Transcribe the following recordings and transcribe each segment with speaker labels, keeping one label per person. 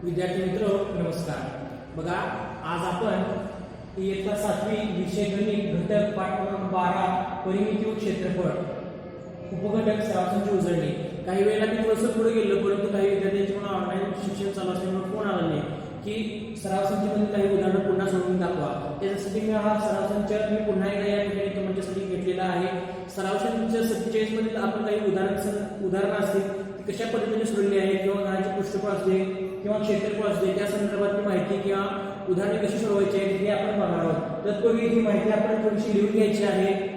Speaker 1: विद्यार्थी मित्र नमस्कार। बघा, आज आपण इयत्ता 7वी विषय गणित घटक पाठ क्रमांक 12 परिमिती व क्षेत्रफळ उपघटक सरासंची उजळणी। काही वेळेला मी थोडंसं पुढे गेलो, परंतु काही विद्यार्थ्यांचे म्हणून ऑनलाईन शिक्षण चालू असल्यामुळे फोन आला नाही की सरासंचीमध्ये काही उदाहरणं पुन्हा सोडून दाखवा। त्याच्यासाठी मी हा सरासंच मी पुन्हा एकदा या ठिकाणी तुमच्यासाठी घेतलेला आहे। सरासंच 47 मधील आपण काही उदाहरणं असतील ती कशा पद्धतीने सोडली आहे किंवा घनाचे पृष्ठफळ असते किंवा क्षेत्रफळ असते त्या संदर्भातली माहिती किंवा उदाहरणे कशी सोडवायची आहेत हे आपण बघणार आहोत। तत्पूर्वी ही माहिती आपण थोडीशी लिहून घ्यायची आहे।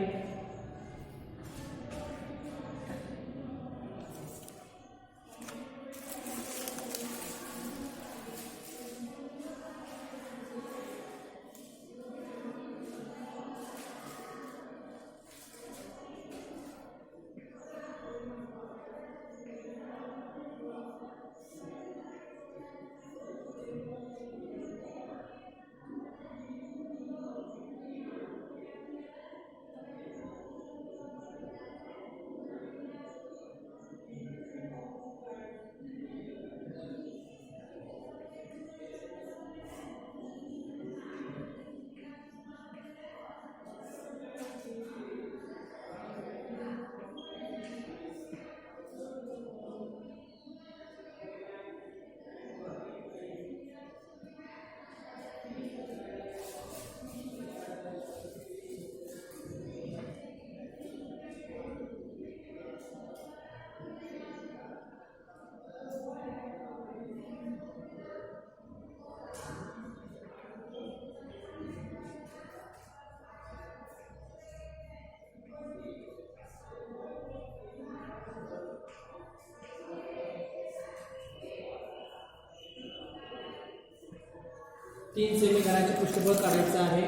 Speaker 1: तीन सेमी घनाचे पृष्ठफळ काढायचं आहे।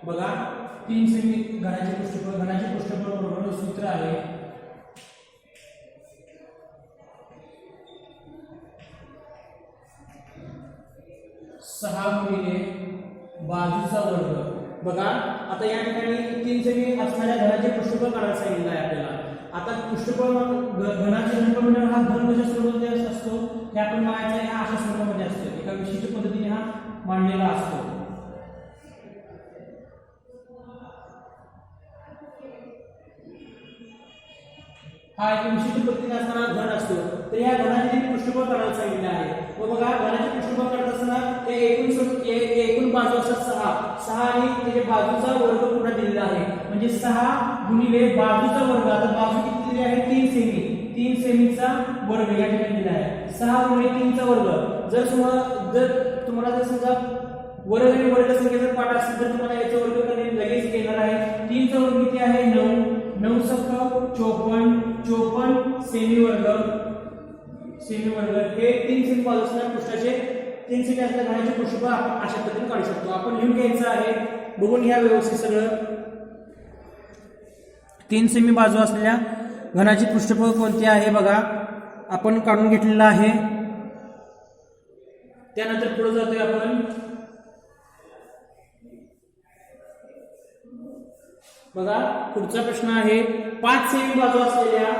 Speaker 1: बघा, 3 सेमी घनाचे पृष्ठफळ बरोबर सूत्र आहे सहा गुणिले बाजूचा वर्ग। बघा, आता या ठिकाणी 3 सेमी असणाऱ्या घनाचे पृष्ठफळ काढायला सांगितलं आहे आपल्याला। आता पृष्ठफळ घनाचे घनफळ हा घन कशा स्वरूपामध्ये असतो हे आपण मागायचं आहे, हा अशा स्वरूपामध्ये असतो, एका विशिष्ट पद्धतीने हा मांडलेला असतो। हा एक विशिष्ट पद्धतीने असताना घन असतो, तर या घनाचे पृष्ठफळ काढायला सांगितले आहे। व बघा, घनाचे पृष्ठफळ काढत असताना ते एकूण बाजू असतात 6 आणि त्याच्या बाजूचा वर्ग पुन्हा दिलेला आहे, म्हणजे 6 गुणिले बाजूचा वर्ग। आता बाजू किती दिली आहे? 3 सेमी। 3 सेमीचा वर्ग या ठिकाणी दिला आहे। 6 गुणिले 3 चा वर्ग। जर तुम्हाला जर समजा वर्ग आणि वर्ग संख्येचा पाठ असेल तर तुम्हाला याचा वर्ग करणे लगेच येणार आहे। 3 चा वर्ग किती आहे? 9। 9 सक 54 54 सेमी वर्ग हे 3 सेमी बाजू असणाऱ्या पृष्ठाचे 3 सेमी असलेल्या घनाचे पृष्ठफळ आपण अशा पद्धतीने काढू शकतो। आपण लिहून घ्यायचं आहे, बघून घ्या व्यवस्थित सगळं। 3 सेमी बाजू असलेल्या घनाचे पृष्ठफळ कोणते आहे बघा, आपण काढून घेतलेलं आहे। त्यानंतर पुढे जातोय आपण। बघा, पुढचा प्रश्न आहे 5 सेमी बाजू असलेल्या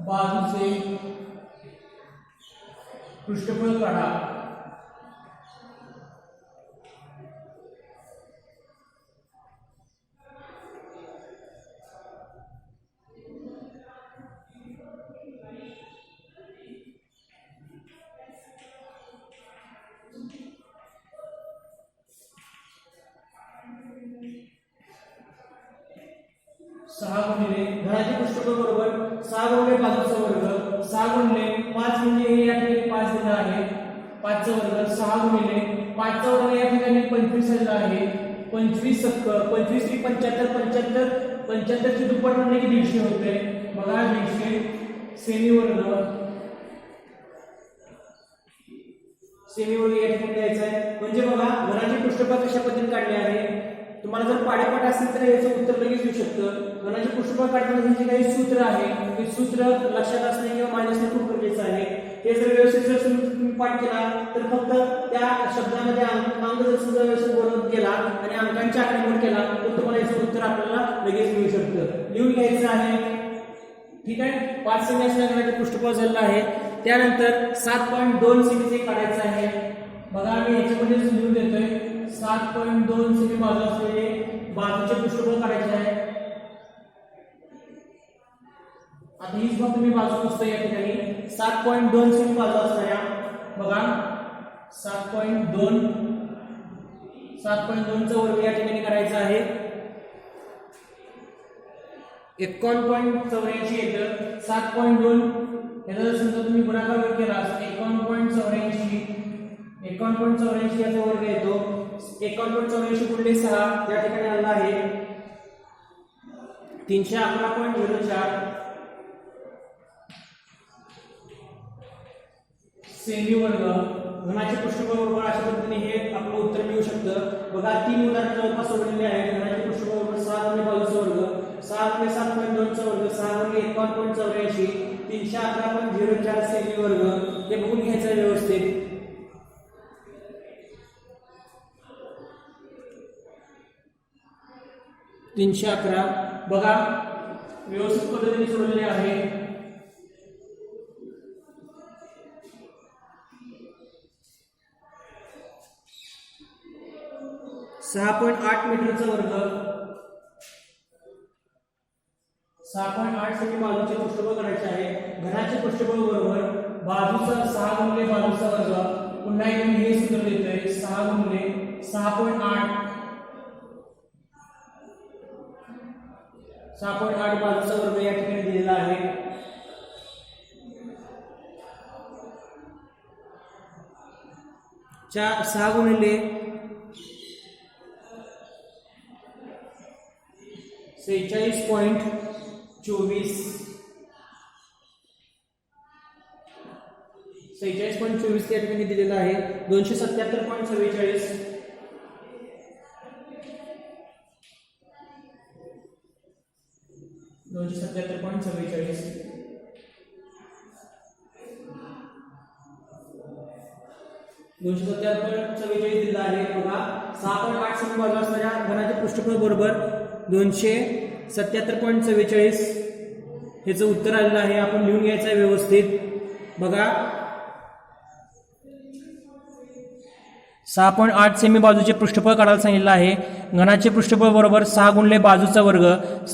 Speaker 1: बाजूचे पृष्ठफळ काढा। घनाचे पृष्ठफळ बरोबर 6 गुणिले बाजूचा वर्ग। 6 गुणिले 5 म्हणजे हे या ठिकाणी 5 दिला आहे, 5 चा वर्ग। 6 गुणिले 5 चा वर्ग या ठिकाणी 25 दिला आहे। 25 सक 25 × 75 75 ची दुप्पट म्हणजे 150 होते। बघा, 150 सेमी वर्ग या ठिकाणी द्यायचा आहे। म्हणजे बघा, घनाचे पृष्ठफळ कशा पद्धतीने काढले आहे। तुम्हाला जर पाडेपाठ असेल तर याचं उत्तर लगेच येऊ शकतं। घनाचे पृष्ठफळ काढताना जे काही सूत्र आहे ते सूत्र लक्षात असणे किंवा माहिती असणे खूप गरजेचं आहे। हे जर व्यवस्थित जर तुम्ही पाठ केला तर फक्त त्या शब्दामध्ये अंक जर समजा व्यवस्थित बरोबर केला आणि अंकांच्या आकडेमोड केला तर तुम्हाला याचं उत्तर आपल्याला लगेच मिळू शकतं। लिहून घ्यायचं आहे ठीक आहे. 5 सेमी असलेल्या घनाचे पृष्ठफळ झालेलं आहे. त्यानंतर 7.2 सेमीचे काढायचं आहे. बघा मी याच्यामध्ये लिहून देतोय 7.2 सेमी बाजू असलेले बाजूचे पृष्ठफळ काढायचे आहे. आता हीच मग तुम्ही बाजू पुसतो या ठिकाणी 7.2 सेमी बाजू असणाऱ्या बघा 7.2 चा वर्ग या ठिकाणी करायचा आहे. 51.84 येतं. 7.2 याचा जर समजा तुम्ही गुणाकार केला 51.84 याचा वर्ग येतो. 51.84 गुणिले 6 या ठिकाणी आला आहे 311.04 सेमी वर्ग. घनाचे पृष्ठफळ बरोबर अशा पद्धतीने हे आपलं उत्तर मिळू शकतं. बघा 3 उदाहरण जवळपास सोडलेले आहेत. घनाचे पृष्ठफळ बरोबर 6 गुणिले बाजूचा वर्ग 6 गुणिले 7.2 चा वर्ग 6 गुणिले 51.84 311.04 सेमी वर्ग. हे बघून घ्यायचं व्यवस्थित. $311 बघा व्यवस्थित पद्धतीने सोडलेले आहे. 6.8 मीटरचा वर्ग 6.8 सेमी बाजूचे पृष्ठफळ करायचे आहे. घनाचे पृष्ठफळ बरोबर बाजूचा 6 गुणिले बाजूचा वर्ग. पुन्हा एकदा मी हे सूत्र देतोय 6 गुणिले 6.8 बाजूचा वर्ग या ठिकाणी दिलेला आहे. च्या 6 गुणिले 46.24 या ठिकाणी दिलेला आहे. 277.44 दिलेला आहे. बघा 6.8 सेमी बाजू असणाऱ्या घनाचे पृष्ठफळ बरोबर 277.44 हेच उत्तर आलेलं आहे. आपण लिहून घ्यायचं आहे व्यवस्थित. बघा 6.8 सेमी बाजूचे पृष्ठफळ काढायला सांगितलं आहे. घनाचे पृष्ठफळ बरोबर 6 गुणिले बाजूचा वर्ग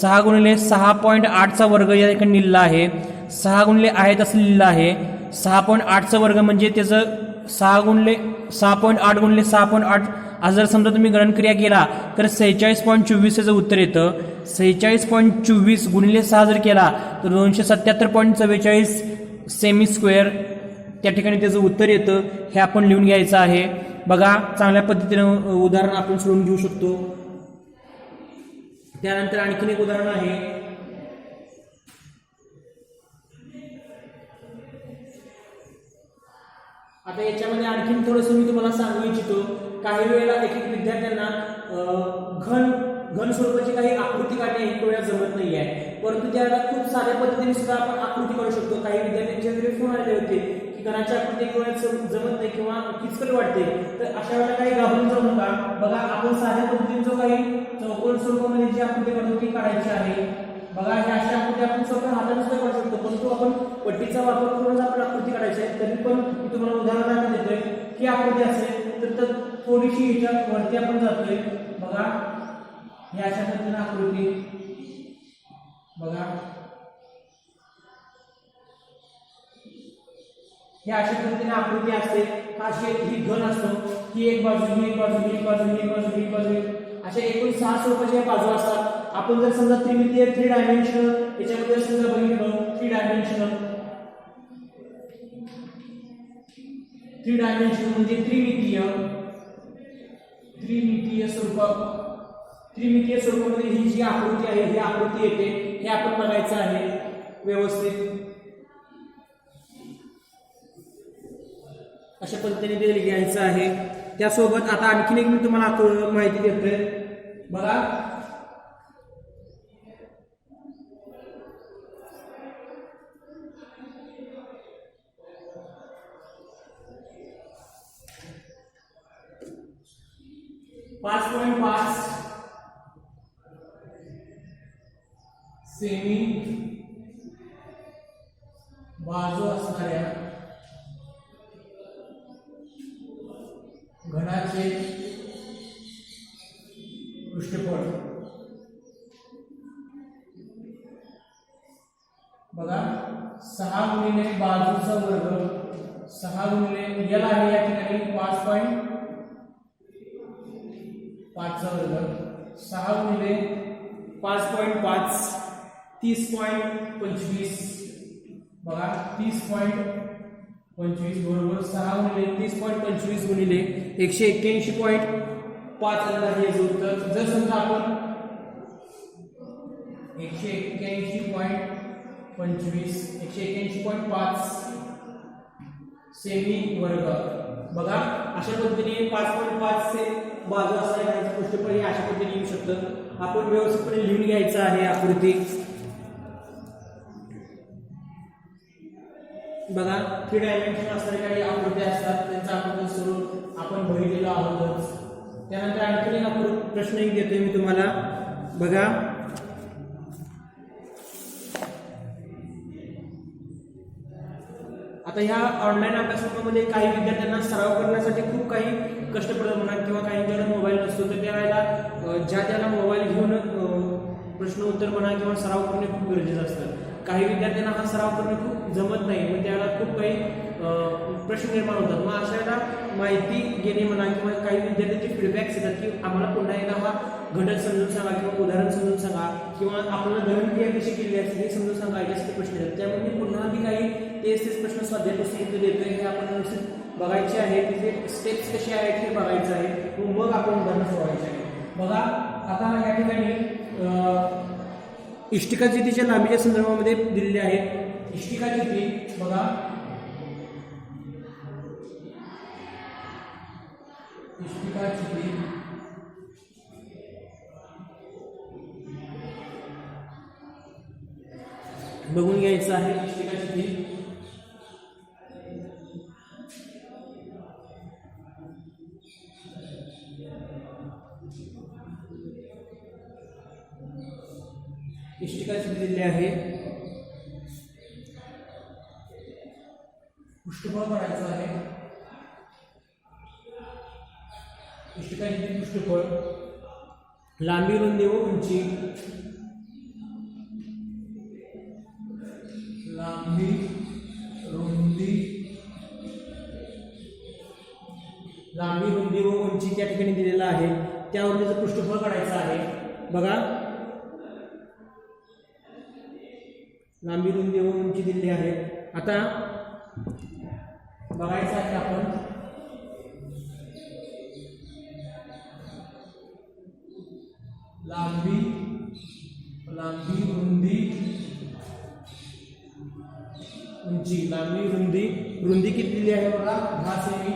Speaker 1: 6 गुणिले 6.8 चा वर्ग या ठिकाणी लिहिलेला आहे. 6 गुणिले आहेत असं लिहिलं आहे. 6.8 चा वर्ग म्हणजे त्याचं 6 गुणिले 6.8 गुणिले 6.8 आज जर समजा तुम्ही गणनक्रिया केला तर 46.24 याचं उत्तर येतं. 46.24 गुणिले 6 जर केला तर 277.44 सेमी स्क्वेअर त्या ठिकाणी त्याचं उत्तर येतं. हे आपण लिहून घ्यायचं आहे. बघा चांगल्या पद्धतीनं उदाहरण आपण सोडून घेऊ शकतो. त्यानंतर आणखीन एक उदाहरण आहे. आता याच्यामध्ये आणखीन थोडंसं मी तुम्हाला सांगू इच्छितो. काही वेळेला एक विद्यार्थ्यांना घन स्वरूपाची काही आकृती काढणे एक वेळा जमत नाही आहे, परंतु त्याला खूप साध्या पद्धतीने सुद्धा आपण आकृती काढू शकतो. काही विद्यार्थ्यांच्या घरी फोन आले होते की घनाची आकृती एक वेळा जमत नाही किंवा किचकट वाटते, तर अशा वेळेला काही घाबरून जाऊ नका. बघा आपण साध्या पद्धतीने जो काही चौकोन स्वरूपामध्ये जी आकृती काढतो ती काढायची आहे. बघा ही अशी आकृती आपण स्वतः हाताने सुद्धा काढू शकतो, परंतु आपण पट्टीचा वापर करून आपण आकृती काढायची आहे. तरी पण मी तुम्हाला उदाहरण देतोय की आकृती असेल तर थोडीशी ह्याच्या वरती आपण जातोय. बघा ही अशा पद्धतीने आकृती. बघा ही अशा पद्धतीने आकृती असते. हा ही घन असतो. ही एक बाजू, ही एक बाजू, ही एक बाजू, ही एक बाजू, ही एक बाजू, अशा एकूण 6 स्वरूपाच्या बाजू असतात. आपण जर समजा त्रिमितीय 3 डायमेन्शनल याच्यामध्ये समजा बघितलं 3 डायमेन्शनल म्हणजे त्रिमितीय स्वरूपामध्ये ही जी आकृती आहे ही आकृती येते. हे आपण बघायचं आहे व्यवस्थित. अशा पद्धतीने ते लिहायचं आहे. त्यासोबत आता आणखीन एक मी तुम्हाला माहिती देतोय. बघा .5 सेमी बाजू असणाऱ्या घनाचे पृष्ठफळ बघा 6 गुणिले बाजूचा वर्ग 6 गुणिले एल आहे या ठिकाणी 5.5 चा वर्ग 6 गुणिले 5.5 30.25 बघा 30.25 बरोबर 6 गुणिले 30.25 गुणिले 181.5 आलेलं आहे याचं उत्तर. जर समजा आपण 181.5 सेमी वर्ग बघा अशा पद्धतीने 5.5 से बाजू असणाऱ्या पृष्ठफळ हे अशा पद्धतीने येऊ शकतं. आपण व्यवस्थितपणे लिहून घ्यायचं आहे आकृती. बघा 3 डायमेन्शन असणाऱ्या काही आकृत्या असतात त्यांचा आपण स्वरूप आपण बघितलेलं आहोतच. त्यानंतर आणखी एक प्रश्न एक देतोय मी तुम्हाला. बघा आता ह्या ऑनलाईन अभ्यासक्रमामध्ये काही विद्यार्थ्यांना सराव करण्यासाठी खूप काही कष्ट पडतात म्हणा किंवा काही ज्याला मोबाईल नसतो तर त्यावेळेला ज्याला मोबाईल घेऊन प्रश्न उत्तर म्हणा किंवा सराव करणे खूप गरजेचं असतं. काही विद्यार्थ्यांना हा सराव करणे खूप जमत नाही मग त्याला खूप काही प्रश्न निर्माण होतात. मग अशाला माहिती घेणे म्हणा किंवा काही विद्यार्थ्यांचे फीडबॅक्स येतात की आम्हाला पुन्हा एकदा हा घटक समजून सांगा किंवा उदाहरण समजून सांगा किंवा आपल्याला गणनक्रिया कशी केली असते हे समजून सांगा याच्यासाठी प्रश्न येतात. त्यामुळे मी पुन्हा आधी काही तेच प्रश्न स्वाध्याय पुस्तक देतोय हे आपण व्यवस्थित बघायचे आहे. तिथे स्टेप्स कसे आहेत हे बघायचं आहे मग आपण उदाहरण सोडवायचे आहे. बघा आता या ठिकाणी इष्टिका चितीच्या लांबीच्या संदर्भामध्ये दिलेले आहेत. इष्टिका चिती बघा इष्टिका चिती बघून घ्यायचं आहे. इष्टिका चिती इष्टिका चिती दिलेली आहे. पृष्ठफळ काढायचं आहे. इष्टिका चिती पृष्ठफळ लांबी रुंदी व उंची लांबी रुंदी व उंची त्या ठिकाणी दिलेला आहे. त्यावर त्याचं पृष्ठफळ काढायचं आहे. बघा लांबी रुंदी व उंची दिलेली आहे. आता बघायचं आहे आपण लांबी रुंदी उंची रुंदी किती दिली आहे बघा 10 सेमी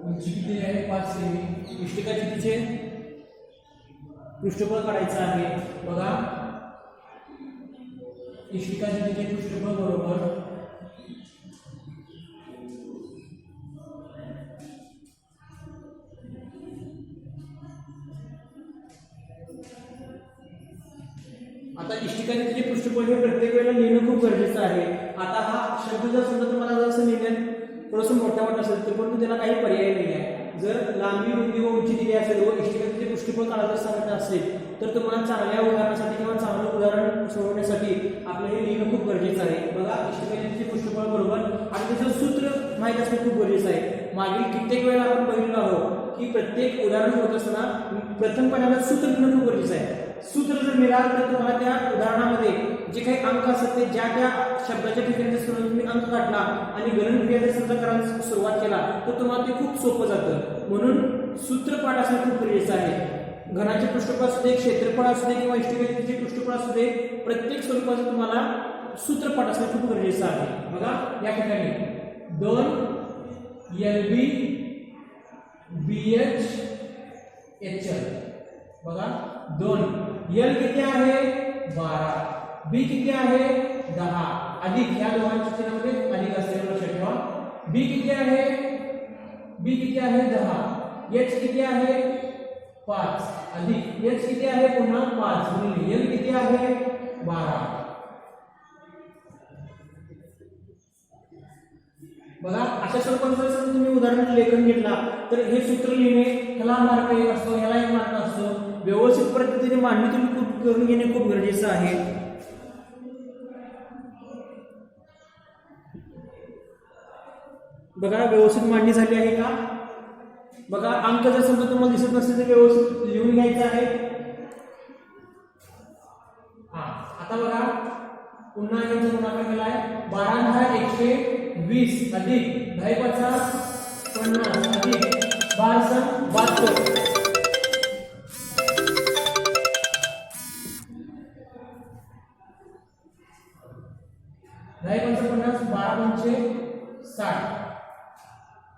Speaker 1: उंची किती दिली आहे 5 सेमी. इष्टिका चितीचे पृष्ठफळ काढायचं आहे. बघा इष्टिका चितीचे पृष्ठफळ बरोबर आता इष्टिका चितीचे पृष्ठफळ हे प्रत्येक वेळेला लिहिणं खूप गरजेचं आहे. आता हा शब्द जर समजा तुम्हाला जसं लिहिण्यात थोडंसं मोठा असेल तर परंतु त्याला काही पर्याय नाही आहे. जर लांबी रुंदी व उंची दिली असेल व इष्टिका चितीचे पृष्ठफळ काढायचं सांगितलं असेल तर तुम्हाला चांगल्या उदाहरणासाठी किंवा चांगलं उदाहरण सोडवण्यासाठी आपल्याला हे लिहिणं खूप गरजेचं आहे. बघा इष्टिका चितीचे पृष्ठफळ बरोबर आणि त्याचं सूत्र माहीत असणं खूप गरजेचं आहे. मागील कित्येक वेळा आपण बघितलं आहोत की प्रत्येक उदाहरण होत असताना प्रथम पणाला सूत्र लिहिणं खूप गरजेचं आहे. सूत्र जर मिळालं तर तुम्हाला त्या उदाहरणामध्ये जे काही अंक असतात ते ज्या त्या शब्दाच्या ठिकाणी तुम्ही अंक काढला आणि गणनक्रिया जर समजा करायला सुरुवात केला तर तुम्हाला ते खूप सोपं जातं. म्हणून सूत्रपाठ असणं खूप गरजेचं आहे. घनाचे पृष्ठफळ असू दे क्षेत्रफळ असू दे किंवा इष्टिका चितीचे पृष्ठफळ असू दे प्रत्येक स्वरूपाचं तुम्हाला सूत्रपाठ असणं खूप गरजेचं आहे. बघा या ठिकाणी 2 LB BH HL बघा 2 L किती आहे 12 B किती आहे 10 अधिक ह्या दोघांच्या चिन्हामध्ये अधिक असलेलं लक्षात ठेवा. B किती आहे 10 H किती आहे 5 अधिक H किती आहे पुन्हा 5 गुणिले L किती आहे 12. बघा अशा स्वरूपाचं जर तुम्ही उदाहरण लेखन घेतला तर हे सूत्र लिहिणे ह्याला मार्क 1 असतो, ह्याला 1 मार्क असतो. व्यवस्थित पद्धतीने मांडणी तुम्ही खूप करून घेणे खूप गरजेचं आहे. बघा व्यवस्थित मांडणी झाली आहे का? बघा अंक जर समजा तुम्हाला दिसत नसतील तर व्यवस्थित लिहून घ्यायचं आहे. आता बघा पुन्हा यांचा गुणाकार केला आहे. 12 120 अधिक 10 50 अधिक 12 72. दहा 50 12 60.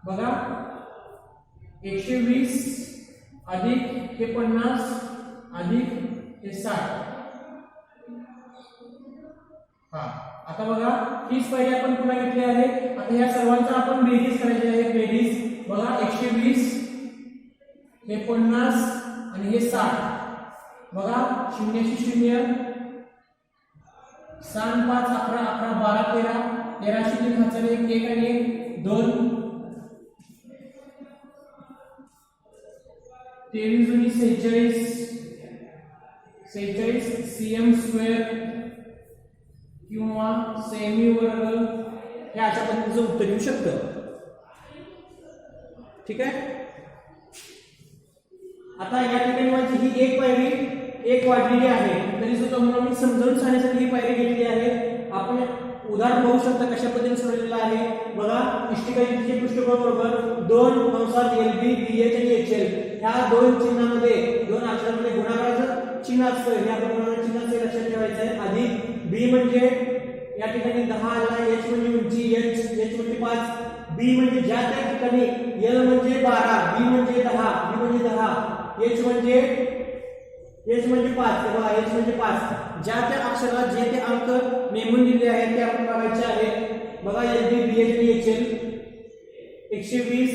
Speaker 1: बघा 120 अधिक हे 50 अधिक हे 60. आता बघा हीच पायरी आपण पुन्हा घेतली आहे. आता ह्या सर्वांचा आपण बेरीज करायची आहे. बेरीज बघा 120 हे 50 आणि हे 60. बघा 0 शी 0 6 5 11 11 12 13 13 शी 3 हाताने 1 आणि 1 2 23 जुनी 46 cm स्क्वेअर किंवा सेमी वर्ग हे अशा पद्धतीचं उत्तर येऊ शकतं. ठीक आहे. आता या ठिकाणी माझी ही एक पायरी एक वाढलेली आहे तरी सुद्धा म्हणून मी समजावून सांगण्यासाठी ही पायरी घेतली आहे. आपण उदाहरण बघू शकता कशा पद्धतीने सोडवलेलं आहे. बघा इष्टिकाचे पृष्ठफळ बरोबर 2 कंसात LB BH आणि HL ह्या दोन चिन्हामध्ये दोन अक्षरांमध्ये गुणाकाराचं चिन्ह असतं. हे आपण गुणाकाराचं चिन्ह लक्षात ठेवायचं आहे. अधिक B म्हणजे या ठिकाणी 10 आला, H म्हणजे उंची, H म्हणजे 5, B म्हणजे ज्या त्या ठिकाणी L म्हणजे 12, B म्हणजे 10, B म्हणजे 10, H म्हणजे 5. तेव्हा H म्हणजे 5. ज्या त्या अक्षराला जे ते अंक नेमून दिले आहेत ते आपण बघायचे आहे. बघा LB BH आणि HL 120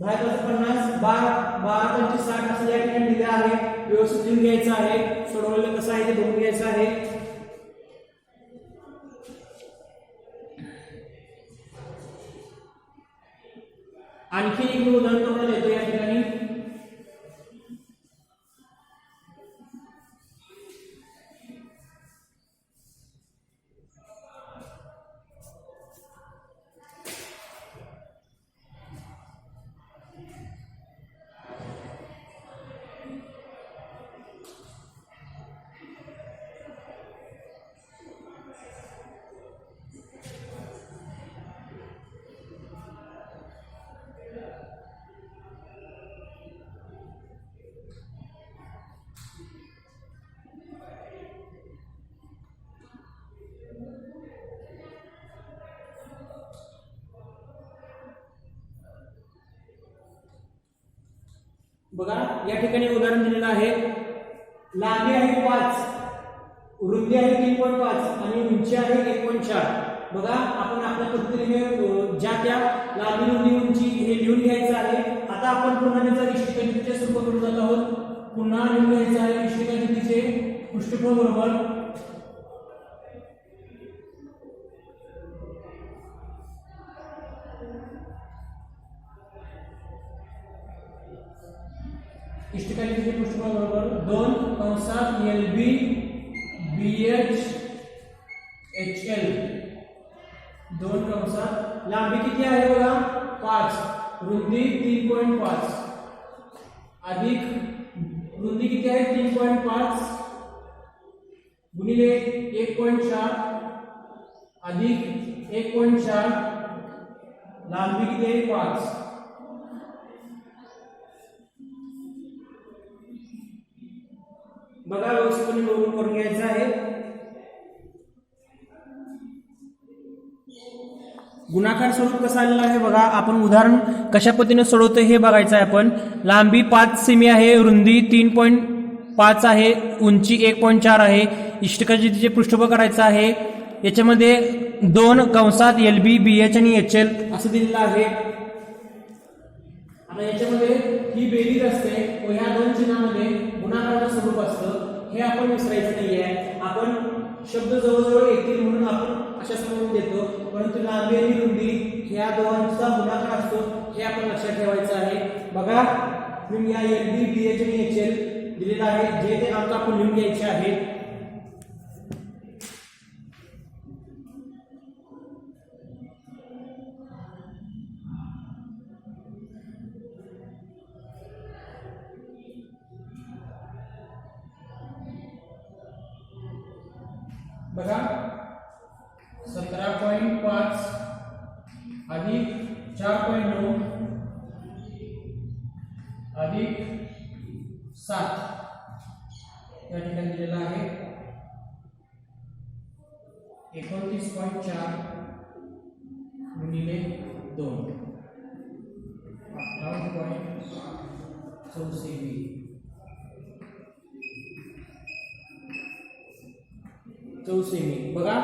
Speaker 1: 10 50 12 60 असं या ठिकाणी दिले आहे. व्यवस्थित लिहून घ्यायचं आहे. सोडवलेलं कसं आहे ते बघून घ्यायचं आहे. आणखी एक उदाहरण तुम्हाला देतो या ठिकाणी. बघा या ठिकाणी उदाहरण दिलेलं आहे. लांबी आहे 5, रुंदी आहे 3.5 आणि उंची आहे 1.4. बघा आपण आपल्या पद्धतीने ज्या त्या लांबी रुंदी उंची हे लिहून घ्यायचं आहे. आता आपण पुन्हा त्याचा इष्टिकाचे स्वरूप जात आहोत. पुन्हा लिहून घ्यायचं आहे इष्टिकाचे पृष्ठफळ बरोबर इष्टिकाचे पृष्ठफळ बरोबर 2 कंसात LB BH HL 2 कंसात. लांबी किती आहे बघा 5, रुंदी 3.5 अधिक रुंदी किती आहे 3.5 गुणिले 1.4 अधिक 1.4 लांबी किती आहे 5. बघा व्यवस्थितपणे बघून करून घ्यायचं आहे. गुणाकार स्वरूप कसं आलेलं आहे बघा. आपण उदाहरण कशा पद्धतीने सोडवतो हे बघायचं आहे. आपण लांबी 5 सेमी आहे, रुंदी 3.5 आहे, उंची 1.4 आहे. इष्टिकाचे जे पृष्ठफळ करायचं आहे. याच्यामध्ये 2 कंसात LB BH आणि HL असं दिलेलं आहे. आता याच्यामध्ये ही बेरीज असते व ह्या दोन चिन्हामध्ये गुणाकाराचं स्वरूप असतं. हे आपण विसरायचं नाहीये. आपण शब्द जवळजवळ येतील म्हणून आपण अक्षासमोरून देतो, परंतु लांबी आणि रुंदी ह्या दोघांचा गुणाकार असतो हे आपण लक्षात ठेवायचं आहे. बघा मी या LB BH आणि HL दिलेला आहे, जे ते अंक आपण लिहून घ्यायचे आहेत. बघा 17.5 अधिक 4.9 अधिक 7 या ठिकाणी दिलेला आहे. 29.4 गुणिले 2 58.64 बघा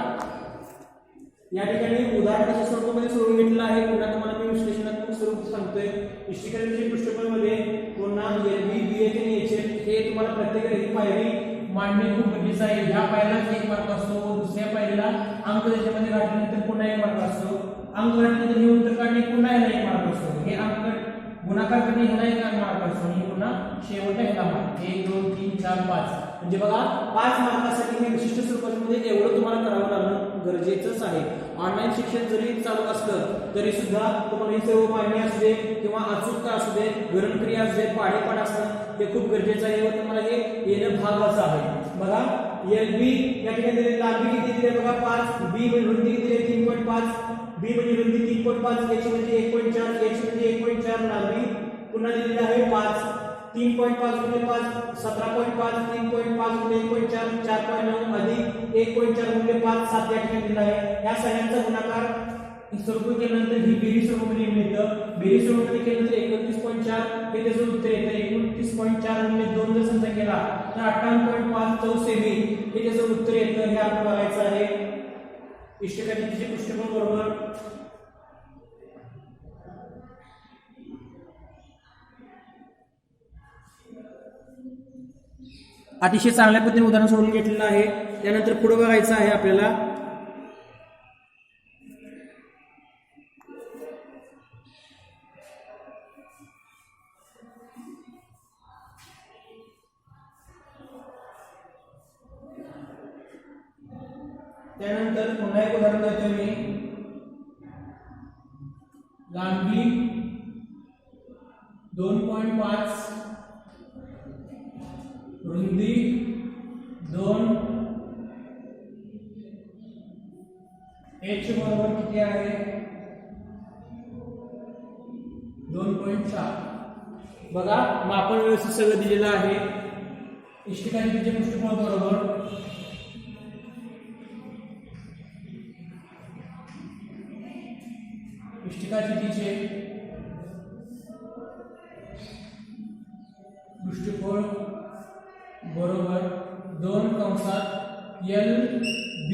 Speaker 1: या ठिकाणी उदाहरणाच्या स्वरूपामध्ये सोडून घेतलेलं आहे. पुन्हा तुम्हाला मी विश्लेषणात्मक स्वरूप सांगतोय. इष्टिकांच्या पृष्ठफळामध्ये पुन्हा LB BH आणि HL हे तुम्हाला प्रत्येक पायरी मांडणे खूप गरजेचं आहे. ह्या पायरीला 1 मार्क असतो, दुसऱ्या पायरीला अंक त्याच्यामध्ये घातल्यानंतर पुन्हा 1 मार्क असतो, अंक घातल्यानंतर हे उत्तर काढणे पुन्हा 1 मार्क असतो, हे अंक गुणाकार करणे ह्याला 1 मार्क असतो आणि पुन्हा शेवटला ह्याला मार्क 1 2 3 4 5. म्हणजे बघा 5 मार्कासाठी हे विशिष्ट स्वरूपामध्ये एवढं तुम्हाला करावं लागणं गरजेचंच आहे. ऑनलाईन शिक्षण जरी चालू असलं तरी सुद्धा तुम्हाला ही सर्व मांडणी असू दे किंवा अचूकता असू दे, गणनक्रिया असू दे, पाढेपाठ असणं हे खूप गरजेचं आहे व तुम्हाला हे येणं भागाचं आहे. बघा LB या ठिकाणी लांबी किती दिली बघा 5, B म्हणजे रुंदी किती दिली 3.5, B म्हणजे रुंदी 3.5, H म्हणजे 1.4, H म्हणजे 1.4, लांबी पुन्हा दिलेली आहे 5. 3.5 गुणिले 5 17.5, 3.5 गुणिले 1.4 4.9 अधिक 1.4 गुणिले 5 7 या ठिकाणी दिला आहे. या सगळ्यांचा गुणाकार स्वरूप केल्यानंतर ही बेरीज स्वरूपामध्ये मिळतं. बेरीज स्वरूपामध्ये केल्यानंतर 29.4 हे त्याचं उत्तर येतं. 29.4 गुणिले 2 जर समजा केला तर 58.5 चौसेमी हे त्याचं उत्तर येतं. हे आपण बघायचं आहे. इष्टकांचे पृष्ठफळ बरोबर अतिशय चांगल्या पद्धतीने उदाहरण सोडून घेतलेलं आहे. त्यानंतर पुढे बघायचं आहे आपल्याला. त्यानंतर पुन्हा एक उदाहरण देतो मी. लांबी 2.5 रुंदी 2 H बरोबर किती आहे 2.4. बघा मापन व्यवस्थित सगळं दिलेलं आहे. इष्टिकांचे पृष्ठफळ बरोबर इष्टिकाचे पृष्ठफळ बरोबर 2 कंसात LB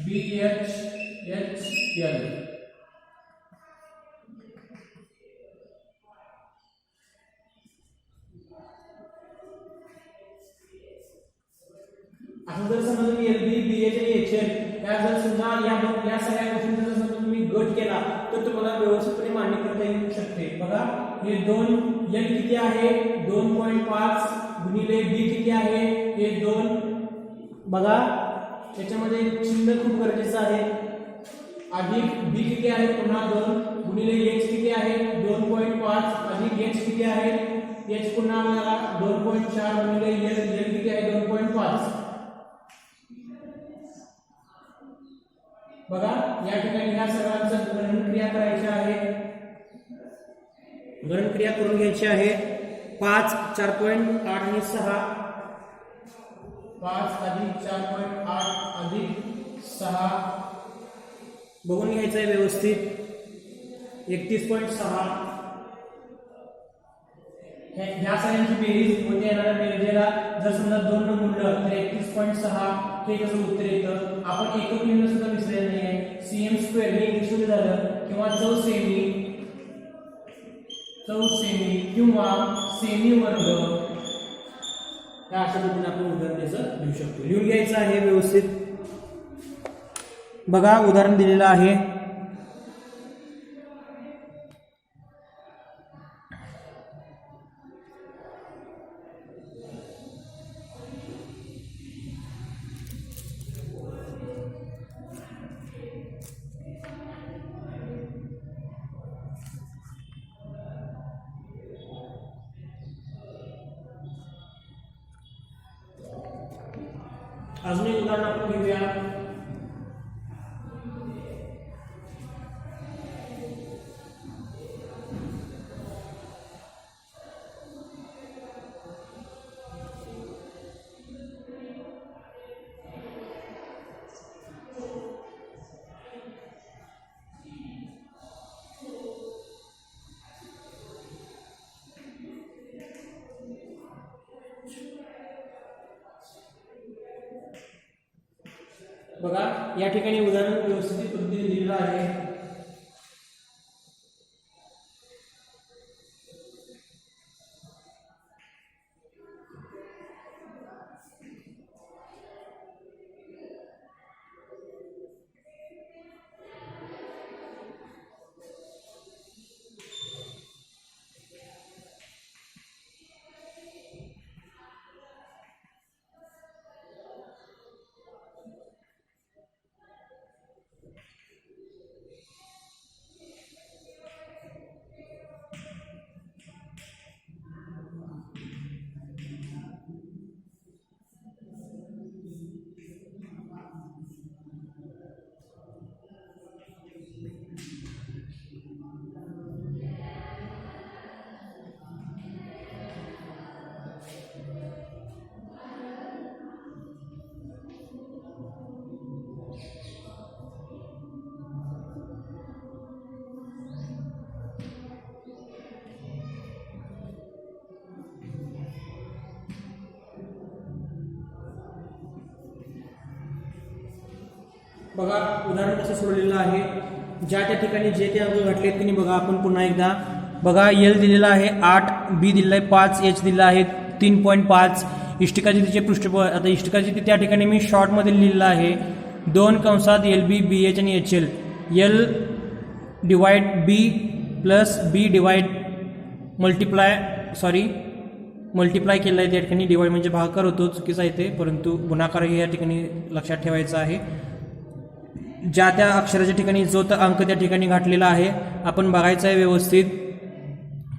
Speaker 1: BH HL. असं जर समजा तुम्ही LB BH आणि HL या जर समजा या सगळ्या गोष्टींचा जर समजा तुम्ही गट केला तर तुम्हाला व्यवस्थितपणे मांडणी करता येऊ शकते. बघा हे 2 L किती आहे 2.5 गुणिले B किती आहे हे 2. बघा त्याच्यामध्ये चिन्ह खूप गरजेचं आहे. अधिक B किती आहे पुन्हा 2 गुणिले H किती आहे 2.5 अधिक H किती आहे H पुन्हा मला 2.4 गुणिले L किती आहे 2.5. बघा या ठिकाणी ह्या सगळ्यांचं गणनक्रिया करायची आहे. गणनक्रिया करून घ्यायची आहे. 5 4.8 आणि 6 5 अधिक 4.8 अधिक 6 बघून घ्यायचं आहे व्यवस्थित. 31.6 ह्या सगळ्यांची बेरीज होते. येणाऱ्या बेरजेला जर समजा 2 न गुणलं तर 31.6 हे त्याचं उत्तर येतं. आपण एकक लिहिणं सुद्धा विसरलेलं नाहीये. CM² हे इंग्लिशमध्ये झालं किंवा चौसेमी किंवा सेमी वर्ग या अशा पद्धतीने आपण उदाहरण त्याचं लिहू शकतो. लिहून घ्यायचं आहे व्यवस्थित. बघा उदाहरण दिलेलं आहे. अजून एक उदाहरण आपण घेऊया. बघा या ठिकाणी उदाहरण व्यवस्थित पद्धतीने दिलेलं आहे. बघा उदाहरण कसं सोडलेलं आहे. ज्या त्या ठिकाणी जे ते अंक घटले त्यांनी बघा आपण पुन्हा एकदा बघा एल दिलेला आहे 8, बी दिलेला आहे 5, एच दिलेला आहे 3.5. इष्टिकाची तिचे पृष्ठफळ आता इष्टिकाची ती त्या ठिकाणी मी शॉर्टमध्ये लिहिलेलं आहे 2 कंसात एल बी बी एच आणि एच एल. एल डिवाइड बी प्लस बी डिवाइड मल्टिप्लाय केलं आहे त्या ठिकाणी. डिवाइड म्हणजे भागाकार होतो, चुकीचा आहे ते, परंतु गुणाकार हे या ठिकाणी लक्षात ठेवायचा आहे. ज्या त्या अक्षराच्या ठिकाणी जो तर अंक त्या ठिकाणी घातलेला आहे आपण बघायचं आहे व्यवस्थित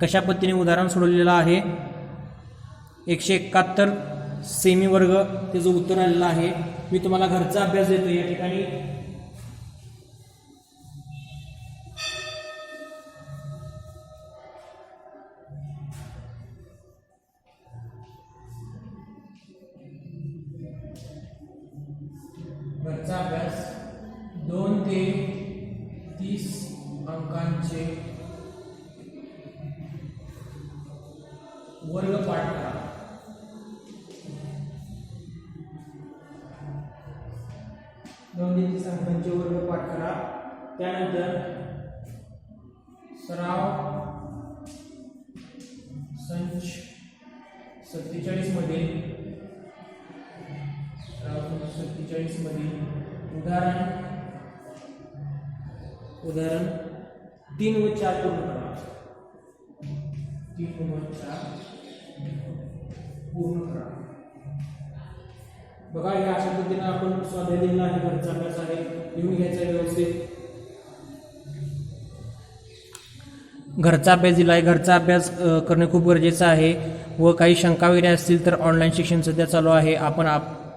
Speaker 1: कशा पद्धतीने उदाहरण सोडवलेलं आहे. 171 सेमी वर्ग त्याचं उत्तर आलेलं आहे. मी तुम्हाला घरचा अभ्यास देतो या ठिकाणी. घरचा अभ्यास 2 ते 30 अंकांचे वर्ग पाठ करा. 2 ते 30 अंकांचे वर्ग पाठ करा. त्यानंतर सराव संच 47 मध्ये उदाहरण 3 व 4 पूर्ण करा. 3 व 4 पूर्ण करा. बघा या अशा पद्धतीने आपण स्वाध्याय दिलेला आहे. घरचा अभ्यास आहे, लिहून घ्यायचा व्यवस्थित. घरचा अभ्यास दिला आहे. घरचा अभ्यास करणे खूप गरजेचं आहे. व काही शंका वगैरे असतील तर ऑनलाईन शिक्षण सध्या चालू आहे. आपण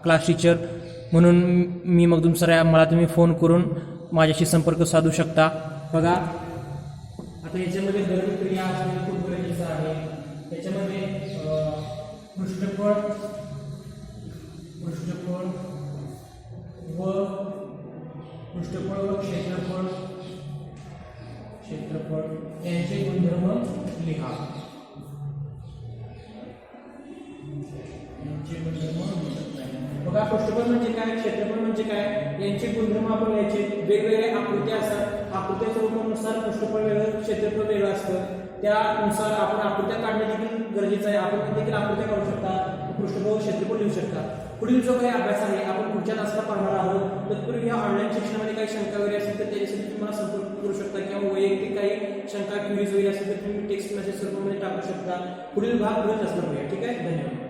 Speaker 1: क्लास टीचर म्हणून मी मग मला तुम्ही फोन करून माझ्याशी संपर्क साधू शकता. बघा आता याच्यामध्ये गणन क्रिया असणे खूप गरजेचं आहे. याच्यामध्ये पृष्ठफळ व क्षेत्रफळ यांचे गुणधर्म लिहा. बघा पृष्ठफळ म्हणजे काय, क्षेत्रफळ म्हणजे काय, यांचे गुणधर्म आपण याचे वेगवेगळ्या आकृत्या असतात. आकृत्याच्या रूपानुसार पृष्ठफळ वेगळं क्षेत्रफळ वेगळं असतं. त्यानुसार आपण आकृत्या काढणे देखील गरजेचं आहे. आपण देखील आकृत्या काढू शकता, पृष्ठफळ क्षेत्रफळ लिहू शकता. पुढील जो काही अभ्यास आहे आपण पुढच्या तासाला पाहणार आहोत. तत्पूर्वी ह्या ऑनलाईन शिक्षणामध्ये काही शंका वगैरे असेल तर त्याच्यासाठी तुम्ही मला संपर्क करू शकता किंवा वैयक्तिक काही शंका क्युरीज वगैरे असेल तर तुम्ही टेक्स्ट मेसेज स्वरूपामध्ये टाकू शकता. पुढील भाग पुढील तासाला बघूया. ठीक आहे, धन्यवाद.